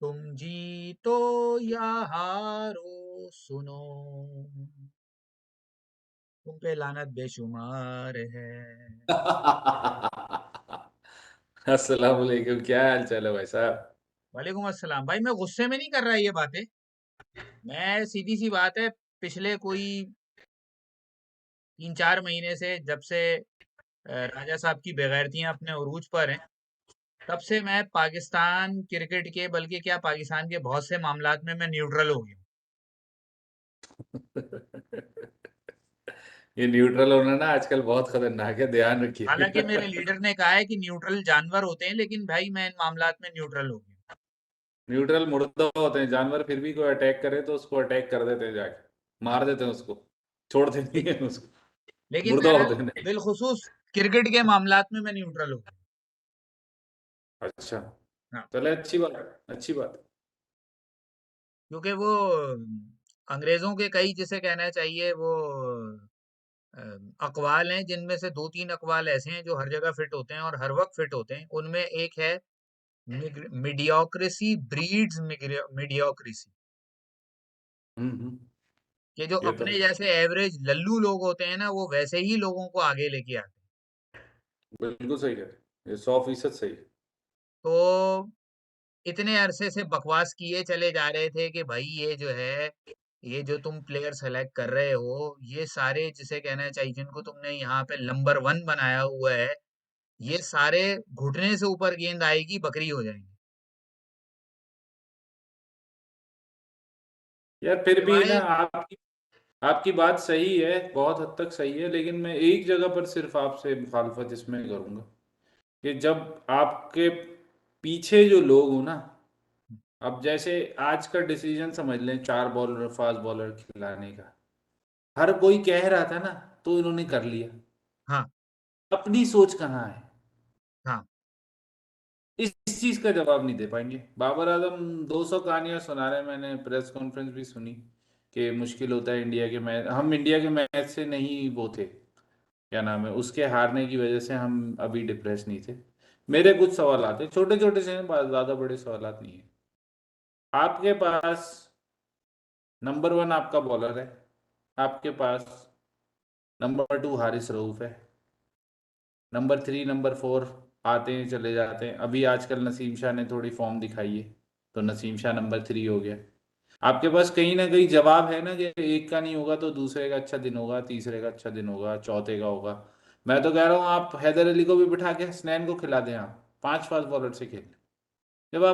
तुम जीतो या हारो सुनो, तुम पे लानत बेशुमार है। अस्सलाम वालेकुम, क्या हाल चाल है भाई साहब? वालेकुम अस्सलाम भाई, मैं गुस्से में नहीं कर रहा ये बातें। मैं सीधी सी बात है, पिछले कोई 3-4 महीने से, जब से राजा साहब की बेगैरतियां अपने उरूज पर हैं, तब से मैं पाकिस्तान क्रिकेट के, बल्कि क्या पाकिस्तान के बहुत से मामलात में मैं न्यूट्रल हो गया हूं। ये न्यूट्रल होना ना आजकल बहुत खतरनाक है, ध्यान हालांकि रखिएगा। मेरे लीडर ने कहा है कि न्यूट्रल जानवर होते हैं, लेकिन भाई मैं इन मामलात में न्यूट्रल हो गया हूं। न्यूट्रल मुर्दा होते हैं जानवर, फिर भी कोई अटैक करे तो उसको अटैक कर देते हैं, जाके मार देते हैं उसको, छोड़ते नहीं ले, है उसको। लेकिन मुर्दा बहरहाल होते हैं। बिलखुसूस क्रिकेट के मामलात में मैं न्यूट्रल हो गया अच्छा, हूं। हाँ, चले, अच्छी बात है, अच्छी बात है। क्योंकि वो अंग्रेजों के कई, जिसे कहना चाहिए, वो अ, अकवाल हैं, जिनमें से 2-3 अकवाल ऐसे हैं जो हर जगह फिट होते हैं और हर वक्त फिट होते हैं। उनमें एक है, मीडियोक्रेसी ब्रीड्स मीडियोक्रेसी। हम्म। कि जो ये तो अपने है। जैसे एवरेज लल्लू लोग होते हैं ना, वो वैसे ही लोगों को आगे लेके आते हैं। बिल्कुल सही कह रहे हैं। ये 100% सही है। तो इतने अरसे से बकवास किए चले जा रहे थे कि भाई ये जो है, ये जो तुम प्लेयर सेलेक्ट कर रहे हो, ये सारे, जिसे कहना चाहिए, जिनको तुमने यहाँ पे नंबर 1 बनाया हुआ है, ये सारे घुटने से ऊपर गेंद आएगी बकरी हो जाएंगे। यार फिर भी ना, सिवाय, आपकी आपकी बात सही है, बहुत हद तक सही है, लेकिन मैं एक जगह पर सिर्फ आपसे मुखालफत इसमें करूंगा कि जब आपके पीछे जो लोग हो ना, अब जैसे आज का डिसीजन समझ लें, 4 बॉलर फास्ट बॉलर खिलाने का, हर कोई कह रहा था ना, तो इन्होंने कर लिया। हाँ, अपनी सोच कहाँ है? हाँ, इस चीज का जवाब नहीं दे पाएंगे। बाबर आजम 200 कहानियां सुना रहे हैं, मैंने प्रेस कॉन्फ्रेंस भी सुनी कि मुश्किल होता है इंडिया के मैच, हम इंडिया के मैच से नहीं वो थे, क्या नाम है, उसके हारने की वजह से हम अभी डिप्रेस नहीं थे। मेरे कुछ सवाल आते, छोटे छोटे से हैं, ज्यादा बड़े सवाल नहीं है। आपके पास नंबर 1 आपका बॉलर है, आपके पास नंबर 2 हारिस रऊफ है, नंबर 3 नंबर 4 आते हैं चले जाते हैं। अभी आजकल नसीम शाह ने थोड़ी फॉर्म दिखाई है, तो नसीम शाह नंबर 3 हो गया। आपके पास कहीं ना कहीं जवाब है ना कि एक का नहीं होगा तो दूसरे का अच्छा दिन होगा, तीसरे का अच्छा दिन होगा, चौथे का होगा। मैं तो कह रहा हूँ आप हैदर अली को भी बिठा के हसनैन को खिला दें, आप 5 फास्ट बॉलर से खेल। जब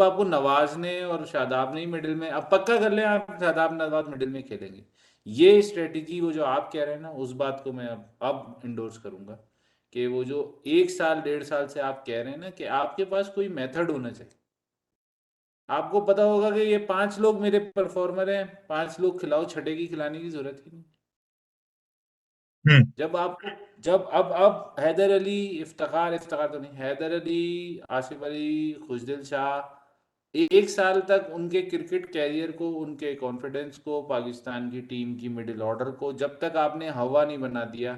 आपको नवाज ने और शादाब ने ही मिडिल में, अब पक्का कर ले आप शादाब नवाज मिडिल में खेलेंगे। ये स्ट्रेटेजी वो जो आप कह रहे हैं ना, उस बात को मैं अब इंडोर्स करूंगा कि वो जो 1 साल 1.5 साल से आप कह रहे हैं ना कि आपके पास कोई मेथड होना चाहिए। आपको पता होगा कि ये 5 लोग मेरे परफॉर्मर हैं, 5 लोग खिलाओ, छठे की खिलाने की जरूरत ही नहीं। हम्म, जब आपको जब अब हैदर अली, इफ्तिखार इफ्तिखार तो नहीं, हैदर अली, आसिफ अली, खुशदिल शाह, 1 साल तक उनके क्रिकेट कैरियर को, उनके कॉन्फिडेंस को, पाकिस्तान की टीम की मिडिल ऑर्डर को जब तक आपने हवा नहीं बना दिया,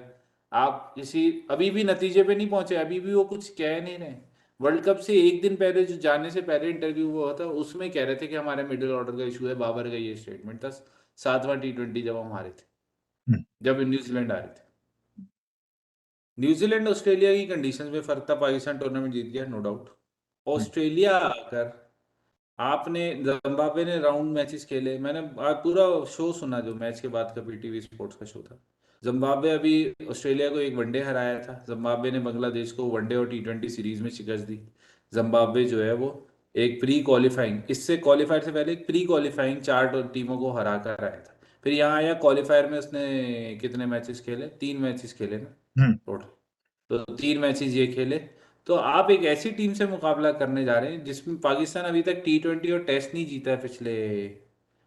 आप किसी, अभी भी नतीजे पे नहीं पहुंचे, अभी भी वो कुछ कह नहीं रहे। वर्ल्ड कप से एक दिन पहले, जो जाने से पहले इंटरव्यू हुआ था, उसमें कह रहे थे कि हमारे मिडिल ऑर्डर का इशू है। बाबर का ये स्टेटमेंट था 7वां T20 जब हम हारे थे, हम्म, जब न्यूजीलैंड हारे थे। न्यूजीलैंड ऑस्ट्रेलिया की कंडीशंस में फर्क था, पाकिस्तान टूर्नामेंट जीत गया, नो डाउट। हम्म, ऑस्ट्रेलिया आकर आपने, जिम्बाब्वे ने राउंड मैचेस खेले, मैंने आज पूरा शो सुना जो मैच के बाद का पीटीवी स्पोर्ट्स का शो था। जिम्बाब्वे अभी ऑस्ट्रेलिया को एक वनडे हराया था, जिम्बाब्वे ने बांग्लादेश को वनडे और T20 सीरीज में शिकस्त दी। जिम्बाब्वे जो है वो एक प्री क्वालिफाइंग, इससे क्वालिफायर से पहले एक प्री क्वालिफाइंग 4 टीमों को हरा कर आया था। फिर यहाँ आया क्वालिफायर में, उसने कितने मैचेस खेले, 3 मैचेस खेले ना हम्म, टोटल, तो 3 मैचेस ये खेले। तो आप एक ऐसी टीम से मुकाबला करने जा रहे हैं जिसमें पाकिस्तान अभी तक T20 और टेस्ट नहीं जीता है पिछले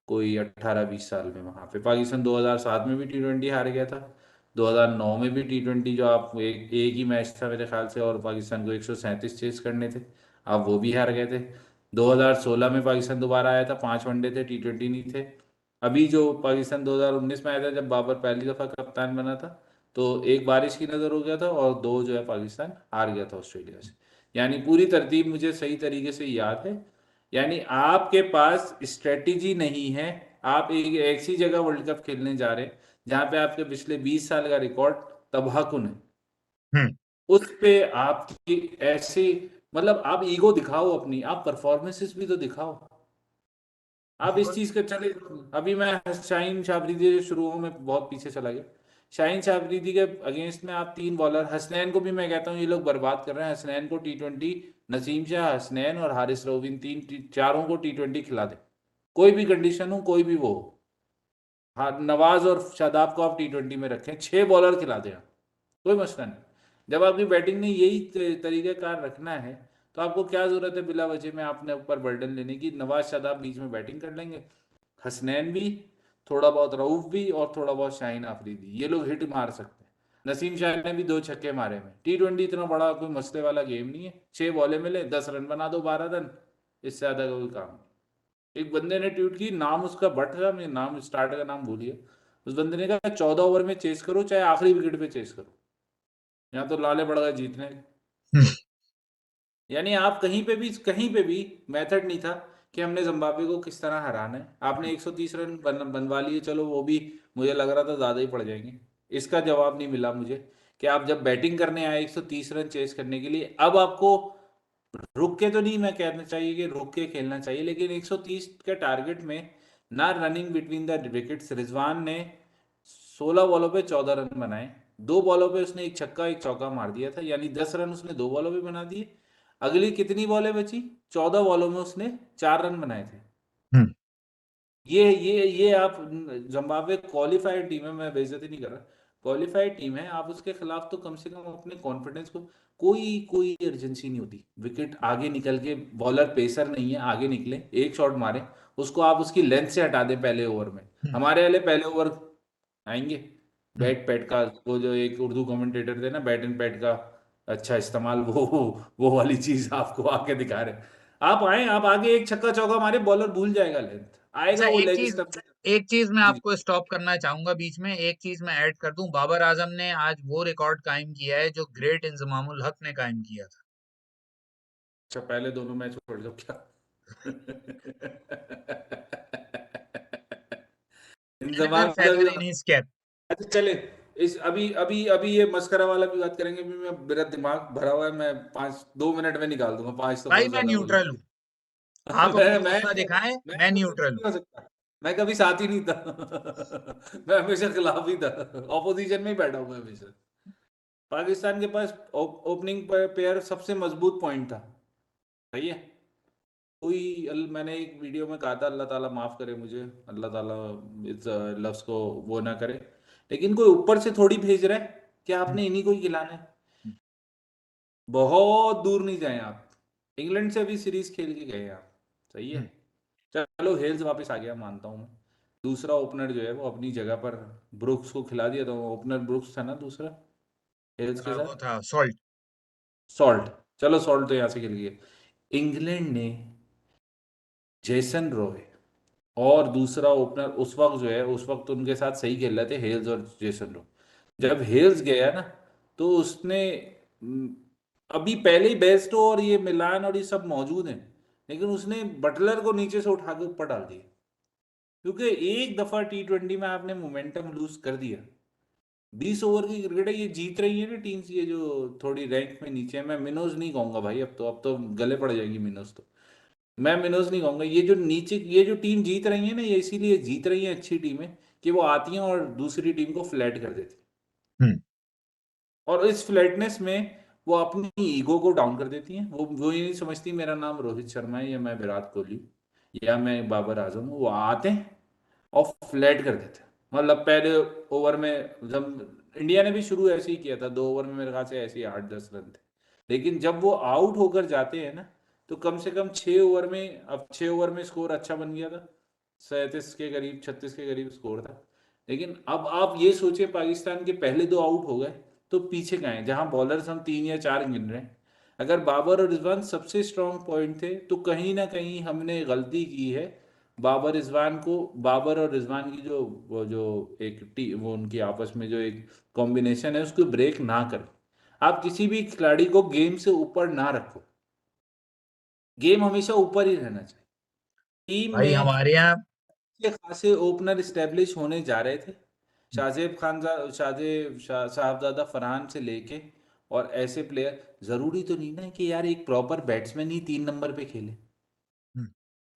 कोई 18-20 साल में। वहां पे पाकिस्तान 2007 में भी T20 हार गया था, 2009 में भी T20, जो आप एक ही मैच था मेरे ख्याल से, और पाकिस्तान को 137 चेस करने थे, आप वो भी हार गए थे। 2016 में पाकिस्तान दोबारा आया था, 5 वनडे थे, T20 नहीं थे। अभी जो पाकिस्तान 2019 में आया था, जब बाबर पहली दफा कप्तान बना था, तो एक बारिश की नज़र हो गया था, और दो जो है पाकिस्तान हार गया था ऑस्ट्रेलिया से। यानी पूरी तरतीब मुझे सही तरीके से याद है। यानी आपके पास स्ट्रेटेजी नहीं है। आप एक ऐसी जगह वर्ल्ड कप खेलने जा रहे हैं जहां पे आपके पिछले 20 साल का रिकॉर्ड तबाहकुन है। हम्म। उस पे आपकी ऐसी, मतलब आप ईगो दिखाओ अपनी, आप परफॉर्मेंसेस भी तो दिखाओ। आप इस और चीज के चले। अभी मैं शाहीन शाफरीदी के शुरू में बहुत पीछे चला गया। शाहीन शाफरीदी के अगेंस्ट में आप 3 बॉलर, हसनैन को भी मैं कहता हूँ ये लोग बर्बाद कर रहे हैं। हसनैन को T20, नसीम शाह, हसनैन और हारिस रऊफ, इन चारों को T20 खिला दे, कोई भी कंडीशन हो, कोई भी वो हो। हाँ, नवाज और शादाब को आप T20 में रखें, 6 बॉलर खिला दें आप, कोई मसला नहीं। जब आपकी बैटिंग ने यही तरीक़ाकार रखना है, तो आपको क्या जरूरत है बिला वजह में आपने ऊपर बर्डन लेने की। नवाज शादाब बीच में बैटिंग कर लेंगे, हसनैन भी, थोड़ा बहुत रऊफ भी, और थोड़ा बहुत शाहीन आफरीदी, ये लोग हिट मार सकते हैं। नसीम शाह ने भी 2 छक्के मारे में। T20 इतना बड़ा कोई मसले वाला गेम नहीं है। 6 बॉलें मिले, 10 रन बना दो, 12 रन, इससे ज्यादा कोई काम नहीं। एक बंदे ने ट्वीट की, नाम उसका भट्ट था, मैं नाम स्टार्ट का नाम भूलिए। उस बंदे ने कहा 14 ओवर में चेस करो, चाहे आखिरी विकेट पे चेस करो, यहाँ तो लाले पड़ गए जीतने। यानी आप कहीं पे भी मेथड नहीं था कि हमने जिम्बाब्वे को किस तरह हराना है। आपने 130 रन बनवा लिए, चलो वो भी मुझे लग रहा था ज़्यादा ही पड़ जाएंगे। इसका जवाब नहीं मिला मुझे कि आप जब बैटिंग करने आए 130 रन चेस करने के लिए, अब आपको रुक के तो नहीं, मैं कहना चाहिए कि रुक के खेलना चाहिए, लेकिन 130 के टारगेट में ना running between the wickets. Rizwan ने 16 बॉलों पे 14 रन बनाए। 2 बॉलों पे उसने एक छक्का एक चौका मार दिया था, यानी 10 रन उसने 2 बॉलों पे बना दिए। अगली कितनी बॉलें बची? 14 बॉलों में उसने 4 रन बनाए थे। हम्म। ये आप, जिम्बाब्वे क्वालिफाइड टीम है, मैं बेइज्जती नहीं कर रहा, क्वालिफाइड टीम है। आप उसके खिलाफ तो कम से कम अपने कॉन्फिडेंस को, कोई कोई अर्जेंसी नहीं होती। विकेट आगे निकल के, बॉलर पेसर नहीं है, आगे निकले एक शॉट मारे, उसको आप उसकी लेंथ से हटा दें पहले ओवर में। हम्म। हमारे वाले पहले ओवर आएंगे, हम्म। बैट पैट का, वो जो एक उर्दू कमेंटेटर थे ना, बैट एंड पैट का अच्छा इस्तेमाल, वो वाली चीज आपको आके दिखा रहे हैं। आप आए, आप आगे एक छक्का चौका मारे, बॉलर भूल जाएगा लेंथ, अच्छा, आएगा वो लेग स्टंप। एक चीज मैं जी। आपको स्टॉप करना चाहूंगा बीच में, एक चीज मैं ऐड कर दूं। बाबर आजम ने आज वो रिकॉर्ड कायम किया है जो ग्रेट इंजमामुल हक ने कायम किया था। अच्छा, पहले दोनों मैच छोड़ दो क्या? Another इंजमाम का भी। feather in his cap। अच्छा चले, इस अभी अभी अभी ये मस्करा वाला भी बात करेंगे। अभी मैं, मेरा दिमाग भरा हुआ है, मैं 5 2 मिनट में निकाल दूंगा, 5 तो भाई बहुत मैं ज्यादा बोल न्यूट्रल हूँ, दिया। आप अपनी जज्बा दिखाएं, मैं मैं न्यूट्रल न्यूट्रल नहीं हूँ। हो सकता, मैं कभी साथ ही नहीं था। मैं हमेशा खिलाफ ही था, ऑपोजिशन में ही बैठा हूँ मैं हमेशा। पाकिस्तान के पास ओपनिंग पेयर सबसे मजबूत पॉइंट था, सही है। मैंने एक वीडियो में कहा था, अल्लाह ताला माफ करे मुझे, अल्लाह ताला इस लफ्ज को वो ना करे, लेकिन कोई ऊपर से थोड़ी भेज रहा है कि हम्म। आपने इन्हीं को ही खिलाना है। बहुत दूर नहीं जाए आप, इंग्लैंड से भी सीरीज खेल के गए आप, सही है। हम्म। चलो हेल्स वापस आ गया, मानता हूँ मैं। दूसरा ओपनर जो है वो अपनी जगह पर, ब्रुक्स को खिला दिया, तो ओपनर ब्रुक्स था ना दूसरा, हेल्स के वो साथ। था सॉल्ट। सॉल्ट, चलो सॉल्ट तो यहाँ से खेल गया। इंग्लैंड ने जेसन रॉय और दूसरा ओपनर उस वक्त जो है, उस वक्त उनके साथ सही खेल रहे थे हेल्स और जेसन रो। जब हेल्स गया ना, तो उसने हम्म, अभी पहले ही बेस्टो और ये मिलान और ये सब मौजूद हैं, लेकिन उसने बटलर को नीचे से उठा के ऊपर डाल दिया। क्योंकि एक दफा T20 में आपने मोमेंटम लूज कर दिया। 20 ओवर की क्रिकेट है, ये जीत रही है ना टीम्स, ये जो थोड़ी रैंक में नीचे है। मैं मिनोज नहीं कहूंगा भाई, अब तो गले पड़ जाएगी मिनोज तो। मैं मिनोज नहीं कहूंगा, ये जो नीचे, ये जो टीम जीत रही है ना, ये इसीलिए जीत रही है अच्छी टीमें, कि वो आती हैं और दूसरी टीम को फ्लैट कर देती हैं। हम्म। और इस फ्लैटनेस में वो अपनी ईगो को डाउन कर देती हैं। वो ये नहीं समझती मेरा नाम रोहित शर्मा है, या मैं विराट कोहली हूँ, या मैं बाबर आजम हूँ। वो आते हैं और फ्लैट कर देते हैं। मतलब पहले ओवर में, जब इंडिया ने भी शुरू ऐसे ही किया था, 2 ओवर में मेरे ख्याल से ऐसे ही 8-10 रन थे। लेकिन जब वो आउट होकर जाते हैं ना, तो कम से कम 6 ओवर में, अब 6 ओवर में स्कोर अच्छा बन गया था, 37 के करीब, 36 के करीब स्कोर था। लेकिन अब आप ये सोचिए, पाकिस्तान के पहले 2 आउट हो गए, तो पीछे का है जहां बॉलर्स हम 3 या 4 गिन रहे हैं। अगर बाबर और रिजवान सबसे स्ट्रांग पॉइंट थे, तो कहीं ना कहीं हमने गलती की है। बाबर और रिजवान की जो, वो जो एक टी वो उनकी आपस में जो एक कॉम्बिनेशन है, उसको ब्रेक ना कर। आप किसी भी खिलाड़ी को गेम से ऊपर ना रखो। गेम हमेशा ऊपर ही रहना चाहिए। टीम भाई में हमारे यहाँ अच्छे खासे ओपनर स्टैब्लिश होने जा रहे थे, साहबजादा फरहान से लेके, और ऐसे प्लेयर। जरूरी तो नहीं ना कि यार एक प्रॉपर बैट्समैन ही 3 नंबर पे खेले।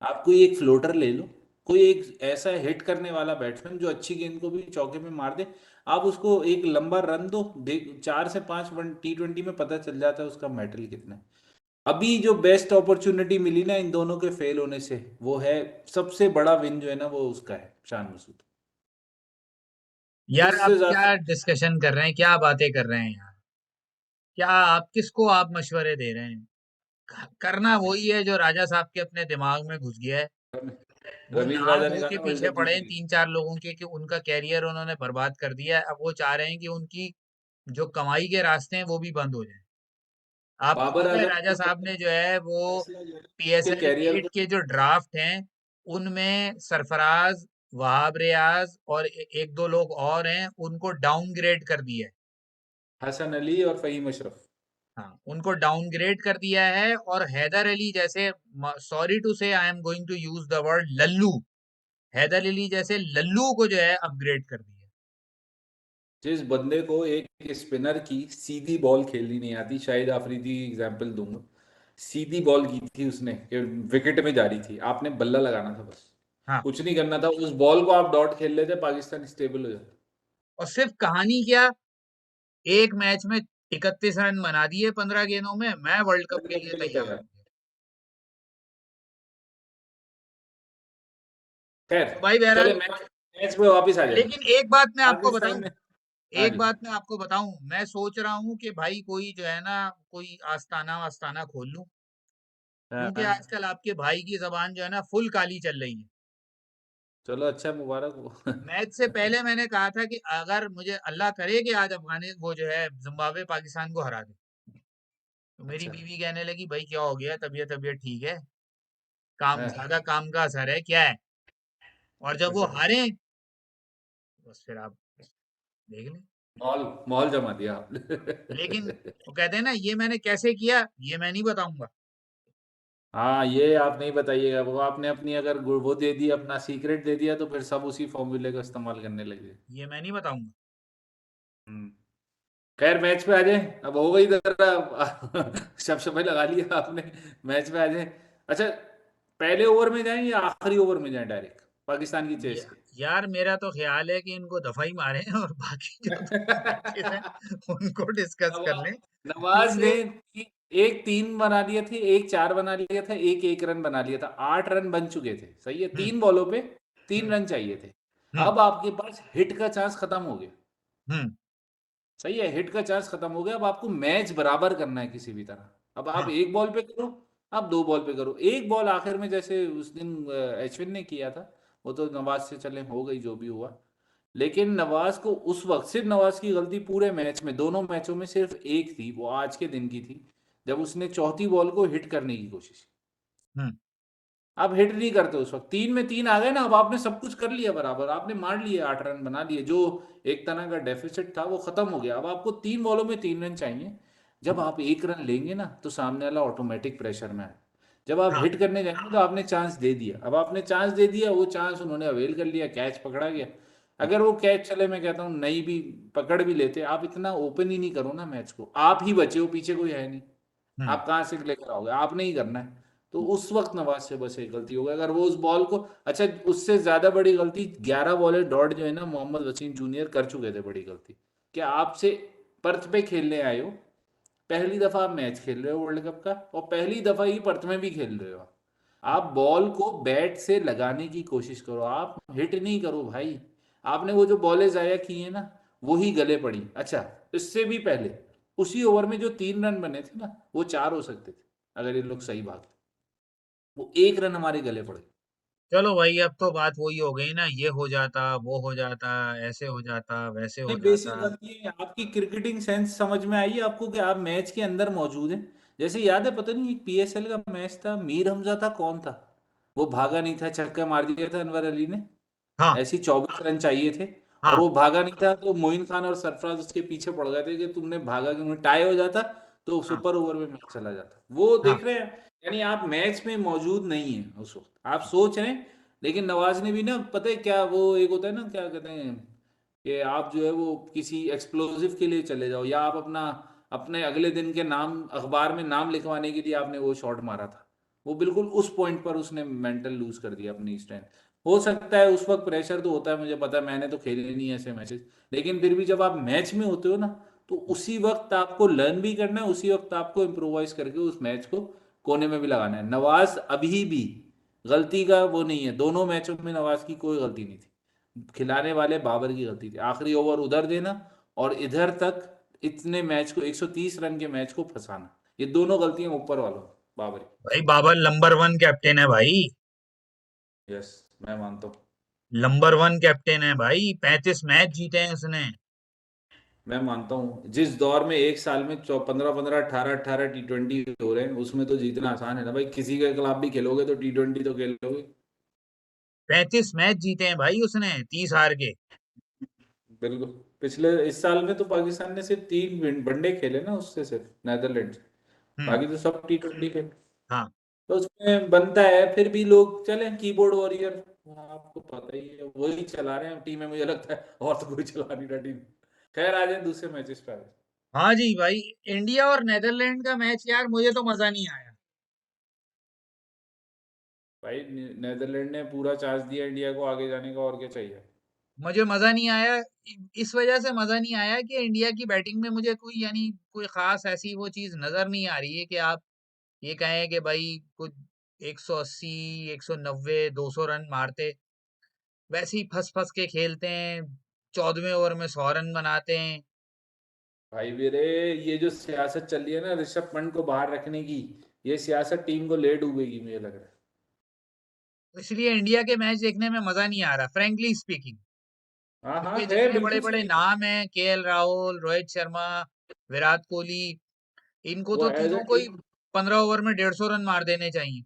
आप कोई एक फ्लोटर ले लो, कोई एक ऐसा हिट करने वाला बैट्समैन जो अच्छी गेंद को भी चौके में मार दे। आप उसको एक लंबा रन दो, देख 4 से 5 वन T20 में पता चल जाता है उसका मेटल कितना है। अभी जो बेस्ट अपॉर्चुनिटी मिली ना इन दोनों के फेल होने से, वो है सबसे बड़ा विन जो है ना, वो उसका है, शान मसूद। यार आप उससे ज्यादा। क्या डिस्कशन कर रहे हैं, क्या बातें कर रहे हैं यार? क्या आप किसको आप मशवरे दे रहे हैं? करना वही है जो राजा साहब के अपने दिमाग में घुस गया है। वो रमीज नाड़ राजा ने मुंह कहा के ना वर्ल्ड पीछे कप पड़े हैं जीतेगी। 3-4 लोगों के कि उनका कैरियर उन्होंने बर्बाद कर दिया है। अब वो चाह रहे हैं कि उनकी जो कमाई के रास्ते हैं वो भी बंद हो जाएं। आपको बाबर पता है आजम राजा को साहब ने जो है वो फैसला जो है उसके पीएसएल कैरियर 8 को। के जो ड्राफ्ट हैं उनमें सरफराज, वहाब रियाज और एक दो लोग और हैं, उनको डाउनग्रेड कर दिया है। हसन अली और फहीम अशरफ। हाँ, उनको डाउनग्रेड कर दिया है। और हैदर अली जैसे, sorry to say I am going to use the word लल्लू, हैदर अली जैसे लल्लू को जो है अपग्रेड कर दिया। जिस बंदे को एक स्पिनर की सीधी बॉल खेलनी नहीं आती, शाहिद आफरीदी एग्जाम्पल दूंगा, सीधी बॉल की थी उसने कि विकेट में जा रही थी, आपने बल्ला लगाना था बस, हाँ, कुछ नहीं करना था, उस बॉल को आप डॉट खेल लेते, पाकिस्तान स्टेबल हो जाता। और सिर्फ कहानी क्या, एक मैच में 31 रन बना दिए 15 गेंदों में, मैं वर्ल्ड कप वर्ल्ड के कप लिए के लिए तैयार तैयार। हूँ। खैर, तो भाई चले बहरहाल, मैच मैच पे वापस आ जाए। लेकिन एक बात मैं आपको पाकिस्तान बताऊं, ने। हाँ एक जी। बात मैं आपको बताऊं, मैं सोच रहा हूं कि भाई कोई जो है ना, कोई आस्ताना वास्ताना खोल लूं। क्योंकि हाँ, आजकल आपके भाई की जबान जो है ना फुल काली चल रही है। चलो अच्छा, मुबारक हो। मैच से पहले मैंने कहा था कि अगर मुझे अल्लाह करे कि आज अफगानिस्तान वो जो है जिम्बाब्वे पाकिस्तान को हरा दे, तो मेरी अच्छा। बीवी कहने लगी भाई क्या हो गया, तबीयत तबीयत ठीक है, काम हाँ, ज्यादा काम का असर है क्या है? और जब वो अच्छा। हारे, बस फिर आप देख लें। मॉल मॉल जमा दिया लेकिन आपने। वो कहते हैं ना, ये मैंने कैसे किया ये मैं नहीं बताऊंगा। हाँ, ये आप नहीं बताइएगा, वो आपने अपनी अगर वो दे दिया, अपना सीक्रेट दे दिया, तो फिर सब उसी फॉर्मूले का इस्तेमाल करने लगे। ये मैं नहीं बताऊंगा। हम्म। खैर, मैच पे आ जाए, अब हो गई जरा शब शबे लगा लिया आपने। मैच पे आ जाए। अच्छा, पहले ओवर में जाएं या आखिरी ओवर में जाएं डायरेक्ट, पाकिस्तान की चेस या, के। यार मेरा तो ख्याल है कि इनको दफा ही मारे और बाकी जो दूसरे मैचेस हैं उनको डिस्कस कर नवाज लें। नवाज ने क्योंकि एक 3 बना लिए थे, एक 4 बना लिया था, एक 1 रन बना लिया था, 8 रन बन चुके थे, सही है, हम्म 3 बॉलों पे तीन हम्म रन चाहिए थे। हम्म अब आपके पास हिट का चांस खत्म हो गया। हम्म सही है, हिट का चांस खत्म हो गया, अब आपको मैच बराबर करना है किसी भी तरह। अब आप हाँ एक बॉल पे करो, आप 2 बॉल पे करो, एक बॉल आखिर में जैसे उस दिन अश्विन ने किया था, वो तो नवाज से चले हो गई जो भी हुआ। लेकिन नवाज को उस वक्त, सिर्फ नवाज की गलती पूरे मैच में, दोनों मैचों में सिर्फ एक थी, वो आज के दिन की थी, जब उसने चौथी बॉल को हिट करने की कोशिश की। हम्म आप हिट नहीं करते उस वक्त, 3 में 3 आ गए ना, अब आपने सब कुछ कर लिया बराबर, आपने मार लिए, 8 रन बना लिए, जो एक तरह का डेफिसिट था वो खत्म हो गया। अब आपको 3 बॉलों में 3 रन चाहिए। जब आप 1 रन लेंगे ना, तो सामने वाला ऑटोमेटिक प्रेशर में है। जब आप हाँ हिट करने जाएंगे तो आपने चांस दे दिया, अब आपने चांस दे दिया, वो चांस उन्होंने अवेल कर लिया, कैच पकड़ा गया। अगर वो कैच, चले मैं कहता हूँ नहीं भी पकड़ भी लेते, आप इतना ओपन ही नहीं करो ना मैच को, आप ही बचे हो, पीछे कोई है नहीं, हम्म आप कहाँ से लेकर आओगे, आपने ही करना है। तो उस वक्त नवाज से बस एक गलती हो गई, अगर वो उस बॉल को, अच्छा, उससे ज्यादा बड़ी गलती 11 बॉलें डॉट जो है ना, मोहम्मद वसीम जूनियर कर चुके थे, बड़ी गलती। क्या आपसे पर्थ पे खेलने आए हो, पहली दफा आप मैच खेल रहे हो वर्ल्ड कप का, और पहली दफा ही पर्थ में भी खेल रहे हो, आप बॉल को बैट से लगाने की कोशिश करो, आप हिट नहीं करो भाई। आपने वो जो बॉलें जाया की है ना, वो ही गले पड़ी। अच्छा, इससे भी पहले उसी ओवर में जो 3 रन बने थे ना, वो 4 हो सकते थे अगर ये लोग सही भागते, वो 1 रन हमारे गले पड़ गए। चलो भाई, अब तो बात वही हो गई ना, ये हो जाता वो हो जाता, ऐसे हो जाता वैसे हो नहीं, बेसिक जाता। गलती है आपकी, क्रिकेटिंग सेंस समझ में आई आपको कि आप मैच के अंदर मौजूद हैं। जैसे याद है, पता नहीं एक पीएसएल का मैच था, मीर हमजा था, कौन था, वो भागा नहीं था, छक्का मार दिया था अनवर अली ने, हाँ ऐसी 24 रन चाहिए थे, और हाँ वो भागा नहीं था, तो मोइन खान और सरफराज उसके पीछे पड़ गए थे कि तुमने भागा क्यों नहीं, टाई हो जाता तो हाँ सुपर ओवर में मैच चला जाता, वो हाँ देख रहे हैं। यानी आप मैच में मौजूद नहीं है उस वक्त, आप सोच रहे हैं। लेकिन नवाज ने भी ना, पता है क्या, वो एक होता है ना, क्या कहते हैं, कि आप जो है वो किसी एक्सप्लोजिव के लिए चले जाओ, या आप अपना अपने अगले दिन के नाम अखबार में नाम लिखवाने के लिए आपने वो शॉट मारा था। वो बिल्कुल उस पॉइंट पर उसने मेंटल लूज कर दिया अपनी स्ट्रेंथ। हो सकता है उस वक्त प्रेशर तो होता है, मुझे पता है, मैंने तो खेले नहीं ऐसे मैचेस। लेकिन फिर भी जब आप मैच में होते हो ना, तो उसी वक्त आपको लर्न भी करना है, उसी वक्त आपको इम्प्रोवाइज करके उस मैच को कोने में भी लगाना है। नवाज अभी भी गलती का वो नहीं है, दोनों मैचों में नवाज की कोई गलती नहीं थी, खिलाने वाले बाबर की गलती थी, आखिरी ओवर उधर देना और इधर तक इतने मैच को 130 रन के मैच को फंसाना, ये दोनों गलतियां ऊपर वालों बाबर की। भाई बाबर नंबर वन कैप्टन है भाई। यस, मैं मानता हूँ। नंबर वन कैप्टन है भाई, 35 मैच जीते हैं उसने। मैं मानता हूँ, जिस दौर में एक साल में 15 15 18 18 T20 हो रहे हैं, उसमें तो जीतना आसान है ना भाई, किसी के खिलाफ भी खेलोगे तो T20 तो खेलोगे। 35 मैच जीते हैं भाई उसने, 30 हार के। बिल्कुल। पिछले इस साल में तो पाकिस्तान ने सिर्फ 3 वनडे खेले ना, उससे सिर्फ नेदरलैंड से। हम्म। बाकी तो सब T20 खेले। हाँ। तो उसमें बनता है, फिर भी लोग चले कीबोर्ड वॉरियर, आपको पता ही है, वही चला रहे हैं टीम में, मुझे लगता है और तो कोई चला नहीं रहा टीम। खैर, आ जाए दूसरे मैचेस पे आ जाए। हाँ जी भाई। इंडिया और नेदरलैंड का मैच यार मुझे तो मजा नहीं आया। भाई नेदरलैंड ने पूरा चांस दिया इंडिया को आगे जाने का, और क्या चाहिए। मुझे मजा नहीं आया। इस वजह से मजा नहीं आया कि इंडिया की बैटिंग में मुझे कोई यानी कोई खास ऐसी वो चीज नजर नहीं आ रही है कि आप ये कहें कि भाई कुछ 180, 190, 200 रन मारते। वैसे ही फंस फंस के खेलते हैं, 14वें ओवर में 100 रन बनाते हैं। भाई मेरे, ये जो सियासत चल रही है ना ऋषभ पंत को बाहर रखने की, ये सियासत टीम को ले डूबेगी मुझे लग रहा है। तो इसलिए इंडिया के मैच देखने में मजा नहीं आ रहा, फ्रेंकली स्पीकिंग। हाँ हाँ, क्योंकि है जितने बड़े बिल्कुल बड़े सही। नाम हैं, केएल राहुल, रोहित शर्मा, विराट कोहली, इनको वो तो एज अ तीनों को ही टीम 15 ओवर में 150 रन मार देने चाहिए।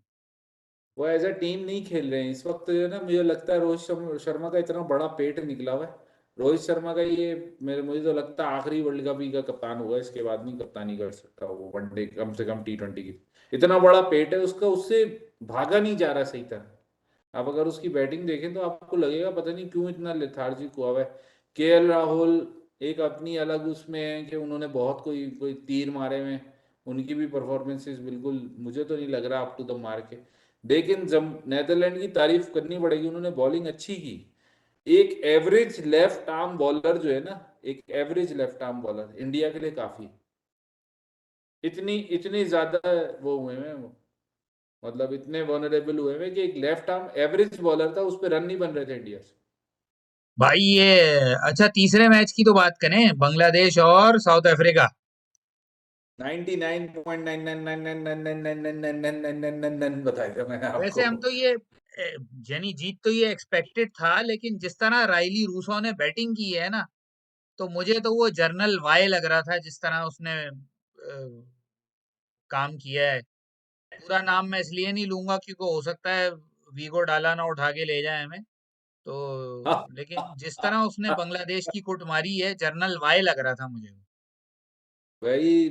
वो एज अ टीम नहीं खेल रहे हैं इस वक्त, जो है ना, मुझे लगता है रोहित शर्मा का इतना बड़ा पेट निकला हुआ है। रोहित शर्मा का ये, मेरे मुझे तो लगता है आखिरी वर्ल्ड कप ही का कप्तान होगा, इसके बाद नहीं कप्तानी कर सकता वो वनडे, कम से कम T20 की। इतना बड़ा पेट है उसका, उससे भागा नहीं जा रहा सही तरह। आप अगर उसकी बैटिंग देखें तो आपको लगेगा पता नहीं क्यों इतना लेथार्जिक हुआ हुआ है। KL राहुल एक अपनी अलग उसमें है कि उन्होंने बहुत कोई कोई तीर मारे हुए हैं, उनकी भी परफॉर्मेंसेस बिल्कुल मुझे तो नहीं लग रहा अप टू द मार्क है। लेकिन जब नेदरलैंड की तारीफ करनी पड़ेगी, उन्होंने बॉलिंग अच्छी की। एक एवरेज लेफ्ट आर्म बॉलर जो है ना, एक average left arm bowler India के लिए काफी है। इतनी इतनी ज्यादा वो हुए हैं वो, मतलब इतने वनरेबल हुए हैं कि एक लेफ्ट आर्म एवरेज बॉलर था, उस पर रन नहीं बन रहे थे इंडिया से। भाई ये अच्छा, तीसरे मैच की तो बात करें, बांग्लादेश और साउथ अफ्रीका। 99.99999999999 बताया था मैंने वैसे आपको। हम तो ये यानी जीत तो ये एक्सपेक्टेड था, लेकिन जिस तरह राइली रूसो ने बैटिंग की है ना, तो मुझे तो वो जर्नल वाई लग रहा था जिस तरह उसने काम किया है। पूरा नाम मैं इसलिए नहीं लूंगा क्योंकि हो सकता है वीगो डाला ना उठा के ले जाए हमें। तो लेकिन जिस तरह उसने बांग्लादेश की कुट मारी है, जर्नल वाई लग रहा था मुझे। वही,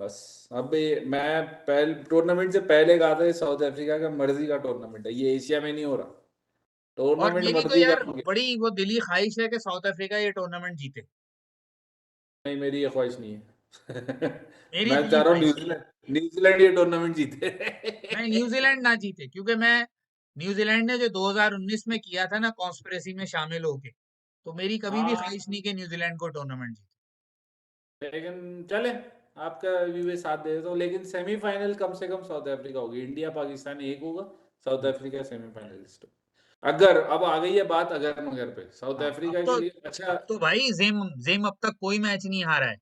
बस। अब मैं पहले टूर्नामेंट से पहले कहा था, ये साउथ अफ्रीका का मर्जी का टूर्नामेंट है, ये एशिया में नहीं हो रहा। और टूर्नामेंट मेरी तो मर्जी का यार हो गया। बड़ी वो दिली ख्वाहिश है कि साउथ अफ्रीका ये टूर्नामेंट जीते। नहीं, मेरी ये ख्वाहिश नहीं है। मेरी मैं दिली चाह रहा हूँ ख्वाहिश है न्यूजीलैंड न्यूजीलैंड ये टूर्नामेंट जीते। नहीं, न्यूजीलैंड ना जीते, क्योंकि मैं न्यूजीलैंड ने जो 2019 में किया था ना कॉन्स्पिरेसी में शामिल होके, तो मेरी कभी भी ख्वाहिश हाँ, नहीं कि न्यूजीलैंड को टूर्नामेंट जीते। लेकिन चले, आपका भी वे साथ दे देता हूँ, लेकिन सेमीफाइनल कम से कम साउथ अफ्रीका होगी, इंडिया पाकिस्तान एक होगा, साउथ हम्म। Africa semifinalist. अगर अब आ गई है बात अगर मगर पे, साउथ हाँ, अफ्रीका के लिए अच्छा। अब तो भाई जिम जिम अब तक कोई मैच नहीं हारा है।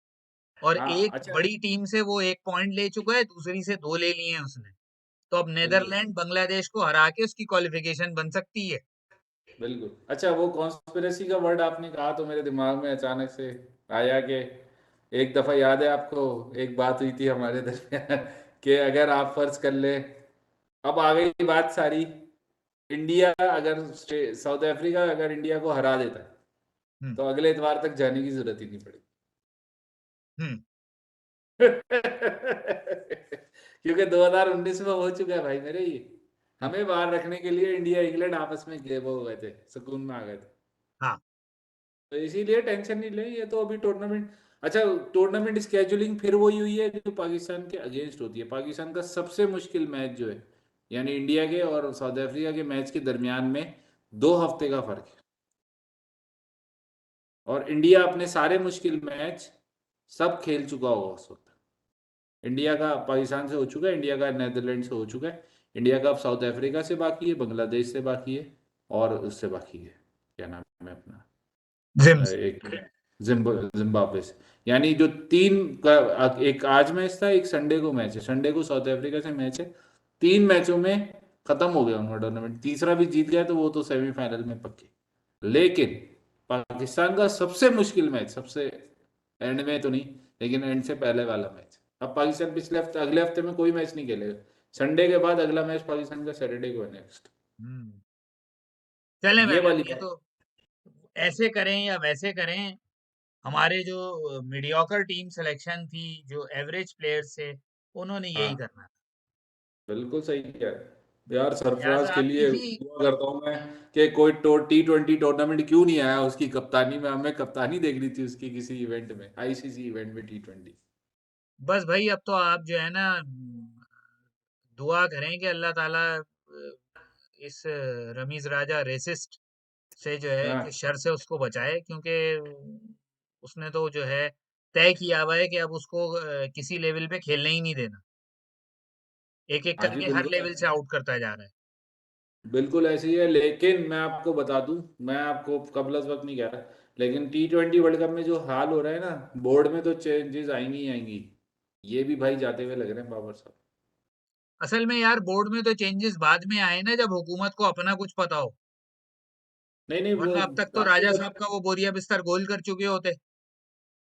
और हाँ एक अच्छा। बड़ी टीम से वो 1 पॉइंट ले चुका है, दूसरी से 2 ले लिए हैं उसने। तो अब बिल्कुल नेदरलैंड बांग्लादेश को हरा के उसकी क्वालिफिकेशन बन सकती है। बिल्कुल। अच्छा, वो कॉन्स्पिरेसी का वर्ड आपने कहा तो मेरे दिमाग में अचानक से आया कि एक दफा याद है आपको, एक बात हुई थी हमारे दरमियान कि अगर आप फर्ज कर ले, अब आ गई बात सारी, इंडिया अगर साउथ अफ्रीका अगर इंडिया को हरा देता है, हम्म। तो अगले इतवार तक जाने की जरूरत ही नहीं पड़ेगी। हम्म। क्योंकि 2019 में हो चुका है भाई मेरे ये। हम्म, हमें बाहर रखने के लिए इंडिया इंग्लैंड आपस में वो हो गए थे, सुकून में आ गए थे। हाँ। तो इसीलिए टेंशन नहीं ले, ये तो अभी टूर्नामेंट। अच्छा, टूर्नामेंट स्केजुलिंग फिर वही हुई है जो पाकिस्तान के अगेंस्ट होती है। पाकिस्तान का सबसे मुश्किल मैच जो है, यानी इंडिया के और साउथ अफ्रीका के मैच के दरमियान में 2 हफ्ते का फर्क है। और इंडिया अपने सारे मुश्किल मैच सब खेल चुका होगा उस वक्त। इंडिया का पाकिस्तान से हो चुका है, इंडिया का नेदरलैंड से हो चुका है, इंडिया का अब साउथ अफ्रीका से बाकी है, बांग्लादेश से बाकी है, और उससे बाकी है, क्या नाम है अपना, जिम्स। एक जिम्बाब्वे से। यानी जो तीन का, एक आज मैच था, एक संडे को मैच है, संडे को साउथ अफ्रीका से मैच है। 3 मैचों में खत्म हो गया उनका टूर्नामेंट, तीसरा भी जीत गया तो वो तो सेमीफाइनल में पक्के। लेकिन पाकिस्तान का सबसे मुश्किल मैच, सबसे एंड में तो नहीं, लेकिन एंड से पहले वाला मैच, अब पाकिस्तान पिछले हफ्ते, अगले हफ्ते में कोई मैच नहीं खेलेगा। संडे के बाद अगला मैच पाकिस्तान का सैटरडे को है नेक्स्ट। हम्म। चले ये मैडम, वाली ये बात। तो ऐसे करें या वैसे करें, हमारे जो मीडियोकर टीम सिलेक्शन थी, जो एवरेज प्लेयर्स थे, उन्होंने यही हाँ, करना था। बिल्कुल सही कह रहे हैं। यार सरफराज लिहाजा के आप लिए किसी, दुआ करता हूँ मैं कि कोई T20 टूर्नामेंट क्यों नहीं आया उसकी कप्तानी में। हमें कप्तानी देखनी थी उसकी किसी इवेंट में, आईसीसी इवेंट में, T20। बस भाई अब तो आप जो है ना, दुआ करें कि अल्लाह ताला इस रमीज राजा रेसिस्ट से जो है कि हाँ, शर से उसको बचाए, क्योंकि उसने तो जो है तय किया हुआ है कि अब उसको किसी लेवल पे खेलने ही नहीं देना, एक एक हाँ जी, करके हर बिल्कुल लेवल ऐसे से ही है। आउट करता जा रहा है। बिल्कुल ऐसे ही है, लेकिन मैं आपको बता दूं, मैं आपको कबल वक्त नहीं कह रहा, लेकिन T20 वर्ल्ड कप में जो हाल हो रहा है ना, बोर्ड में तो चेंजेस आएंगी ही आएंगी। ये भी भाई जाते हुए लग रहे हैं बाबर साहब। असल में यार बोर्ड में तो चेंजेस बाद में आए ना, जब हुकूमत को अपना कुछ पता हो, नहीं नहीं, वो वरना अब तक तो राजा आपको साहब का वो बोरिया बिस्तर गोल कर चुके होते।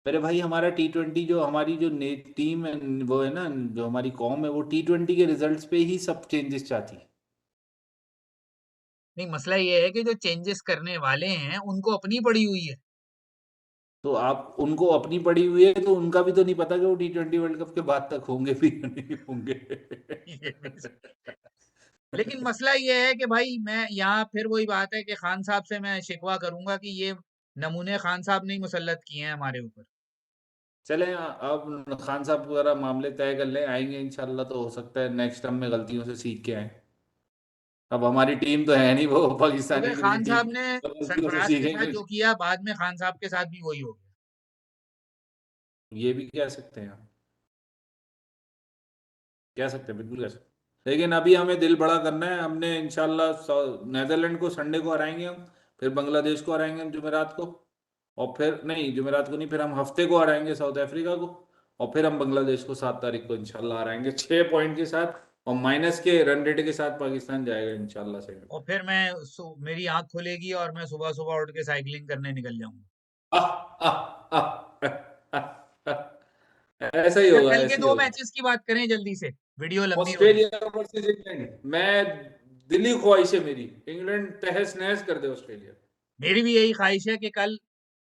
मेरे भाई, हमारा T20 जो हमारी जो टीम है, वो है ना, जो हमारी कॉम है, वो T20 के रिजल्ट्स पे ही सब चेंजेस चाहती है। नहीं, मसला ये है कि जो चेंजेस करने वाले हैं उनको अपनी पड़ी हुई है। तो आप उनको अपनी पड़ी हुई है, तो उनका भी तो नहीं पता कि वो T20 वर्ल्ड कप के बाद तक होंगे भी या नहीं होंगे। ये भी, लेकिन मसला ये है कि भाई मैं यहाँ फिर वही बात है कि खान साहब से मैं शिकवा करूंगा कि ये नमूने खान साहब ने ही मुसल्लत किए हैं हमारे ऊपर। चले, अब खान साहब वगैरह मामले तय कर ले, आएंगे इंशाल्लाह, तो हो सकता है नेक्स्ट टाइम में गलतियों से सीख के आए। अब हमारी टीम तो है नहीं वो क्योंकि पाकिस्तानी खान क्रिकेट टीम, साहब ने तो गलतियों से सरफराज के साथ सीखेंगे। जो किया, बाद में खान साहब के साथ भी वही हो गया। ये भी कह सकते हैं हम, कह सकते हैं, बिल्कुल कह सकते हैं। लेकिन अभी हमें दिल बड़ा करना है। हमने इंशाल्लाह नेदरलैंड को संडे को हराएंगे हम, फिर बांग्लादेश को हराएंगे हम जुमेरात को, और फिर नहीं, जुमेरात को नहीं, फिर हम हफ्ते को हराएंगे साउथ अफ्रीका को, और फिर हम बांग्लादेश को 7 तारीख को इंशाल्लाह हराएंगे 6 पॉइंट के साथ, और माइनस के रन रेट के साथ पाकिस्तान जाएगा इंशाल्लाह से। और फिर मैं मेरी आंख खुलेगी और मैं सुबह सुबह उठ के साइकिलिंग करने निकल जाऊंगा। आह, आह, आह, आह, आह, ऐसा ही अच्छा, होगा, कल के ऐसे ही दो होगा। मैचेस की बात करें जल्दी से, वीडियो लंबी हो रही है। ऑस्ट्रेलिया वर्सेस इंग्लैंड, मैं, दिली ख्वाहिश है मेरी, इंग्लैंड तहस नहस कर दे ऑस्ट्रेलिया। मेरी भी यही ख्वाहिश है कि कल,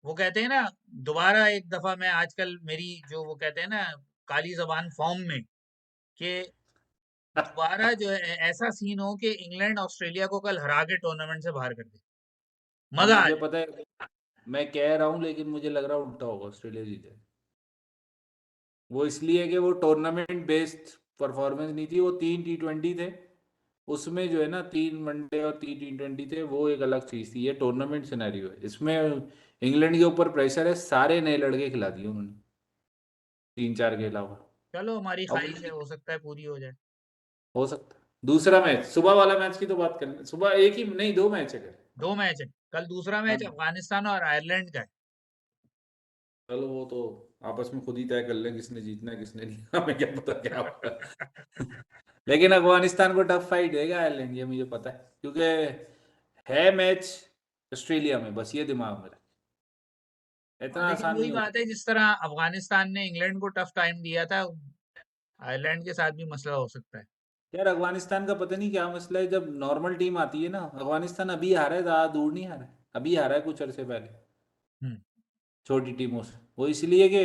वो कहते हैं ना, दोबारा एक दफा मैं आजकल मेरी जो वो कहते हैं ना काली जबान फॉर्म में, कि दोबारा जो है ऐसा सीन हो कि इंग्लैंड ऑस्ट्रेलिया को कल हरा के टूर्नामेंट से बाहर कर दे, अब मजा आ मुझे जाए। पता है, मैं कह रहा हूँ, लेकिन मुझे लग रहा है उल्टा होगा, ऑस्ट्रेलिया जीते। वो इसलिए कि वो टूर्नामेंट बेस्ड परफॉर्मेंस नहीं थी, वो 3 T20 थे, उसमें जो है ना, 3 वनडे और 3 T20 थे, वो एक अलग चीज़ थी। ये टूर्नामेंट सिनेरियो है, इसमें इंग्लैंड के ऊपर प्रेशर है, सारे नए लड़के खिला दिए उन्होंने, 3 4 के अलावा। चलो, हमारी अब ख्वाहिश है, हो सकता है पूरी हो जाए। हो सकता है दूसरा मैच, सुबह वाला मैच की तो बात कर ले, सुबह एक ही नहीं, 2 मैच है कल। दो मैच है कल, दूसरा मैच हाँ, अफगानिस्तान और आयरलैंड का है। चलो वो तो आपस में खुद ही तय कर लें किसने जीतना है किसने नहीं, हमें क्या पता क्या होगा। लेकिन अफगानिस्तान को टफ फाइट देगा आयरलैंड, ये मुझे पता है, क्योंकि है मैच ऑस्ट्रेलिया में, बस ये दिमाग में रहे, हाँ, इतना लेकिन आसान वही नहीं बात होता। है, जिस तरह अफगानिस्तान ने इंग्लैंड को टफ टाइम दिया था, आयरलैंड के साथ भी मसला हो सकता है। यार अफगानिस्तान का पता नहीं क्या मसला है, जब नॉर्मल टीम आती है ना, अफगानिस्तान अभी हारा है, ज़्यादा दूर नहीं हारा है, अभी हारा है कुछ अरसे पहले हम्म। छोटी टीमों से। वो इसलिए कि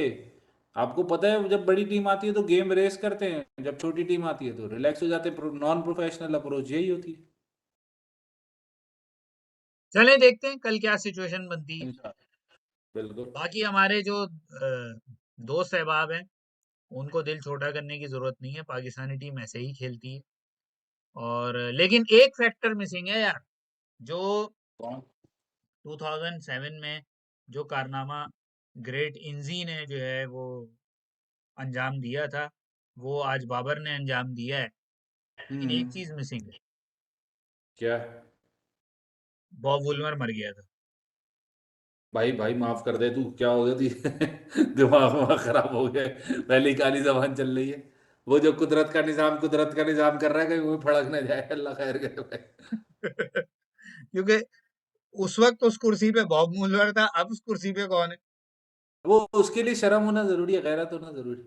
आपको पता है जब बड़ी टीम आती है तो गेम रेस करते हैं, जब छोटी टीम आती है तो रिलैक्स हो जाते हैं। नॉन प्रोफेशनल अप्रोच यही होती है। चले देखते हैं कल क्या सिचुएशन बनती है। इंशाल्लाह। बिल्कुल। बाकी हमारे जो दोस्त अहबाब हैं, उनको दिल छोटा करने की जरूरत नहीं है, पाकिस्तानी टीम ऐसे ही खेलती है। और लेकिन एक फैक्टर मिसिंग है यार, जो कौन? 2007 में जो कारनामा ग्रेट इंजी ने जो है वो अंजाम दिया था, वो आज बाबर ने अंजाम दिया है। लेकिन एक हम्म। चीज मिसिंग है, क्या? बॉब वुलमर मर गया था। भाई भाई माफ कर दे, तू क्या हो गया थी? दिमाग वमाग खराब हो गया है। पहली काली जबान चल रही है। वो जो कुदरत का निजाम कर रहा है, कहीं वो फड़क ना जाए, अल्लाह खैर करे भाई। क्योंकि उस वक्त उस कुर्सी पे बॉब वुलमर था, अब उस कुर्सी पे कौन है? वो उसके लिए शर्म होना जरूरी है, गैरत होना जरूरी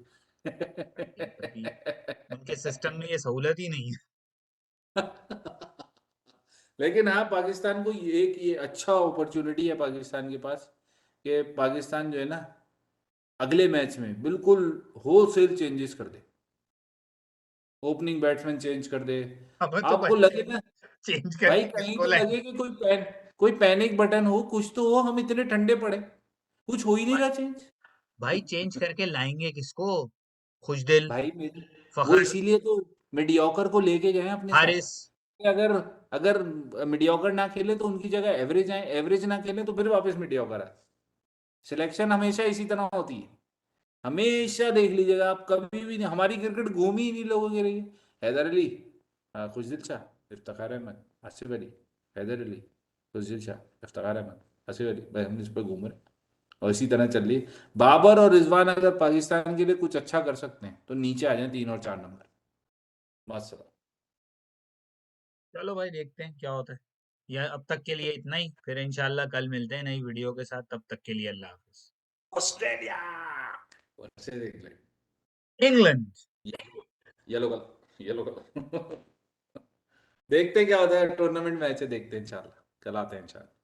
क्या पता, है। उनके सिस्टम में ये सहूलत ही नहीं है। लेकिन हाँ, पाकिस्तान को ये अच्छा अपॉर्चुनिटी है पाकिस्तान के पास, कि पाकिस्तान जो है ना, अगले मैच में बिल्कुल होलसेल चेंजेस कर दे, ओपनिंग बैट्समैन चेंज कर दे। अब तो आपको भाई लगे ना, चेंज भाई करके कहीं किसको तो लाएंगे? लगे कि कोई पैनिक बटन हो, कुछ तो हो, हम इतने ठंडे पड़े, कुछ हो ही नहीं भाई, रहा चेंज। भाई चेंज करके लाएंगे किसको? खुशदिल, भाई वो फखर, इसीलिए तो मीडियोकर को लेके गए अपने साथ, हारिस। कि अगर अगर मीडियोकर ना खेले तो उनकी जगह एवरेज आए, एवरेज ना खेले तो फिर वापस मीडियोकर आए। सिलेक्शन हमेशा इसी तरह होती है, हमेशा देख लीजिएगा आप, कभी भी नहीं, हमारी क्रिकेट घूमी ही नहीं लोगों के लिए। हैदर अली, खुशदिल शाह, इफ्तिखार अहमद, आसिफ अली, हैदर अली, खुशदिल शाह, इफ्तिखार अहमद, आसिफ अली, भाई हम इस पर घूम रहे हैं। और इसी तरह चल रही है। बाबर और रिजवान अगर पाकिस्तान के लिए कुछ अच्छा कर सकते हैं तो नीचे आ जाए 3 और 4 नंबर, बस। चलो भाई देखते हैं क्या होता है। यह अब तक के लिए इतना ही, फिर इंशाल्लाह कल मिलते हैं नई वीडियो के साथ। तब तक के लिए अल्लाह हाफिज। ऑस्ट्रेलिया वैसे देख ले। England. Yellow colour, yellow colour. देखते हैं क्या होता है, टूर्नामेंट मैच है, देखते हैं इंशाल्लाह, कल आते हैं इंशाल्लाह।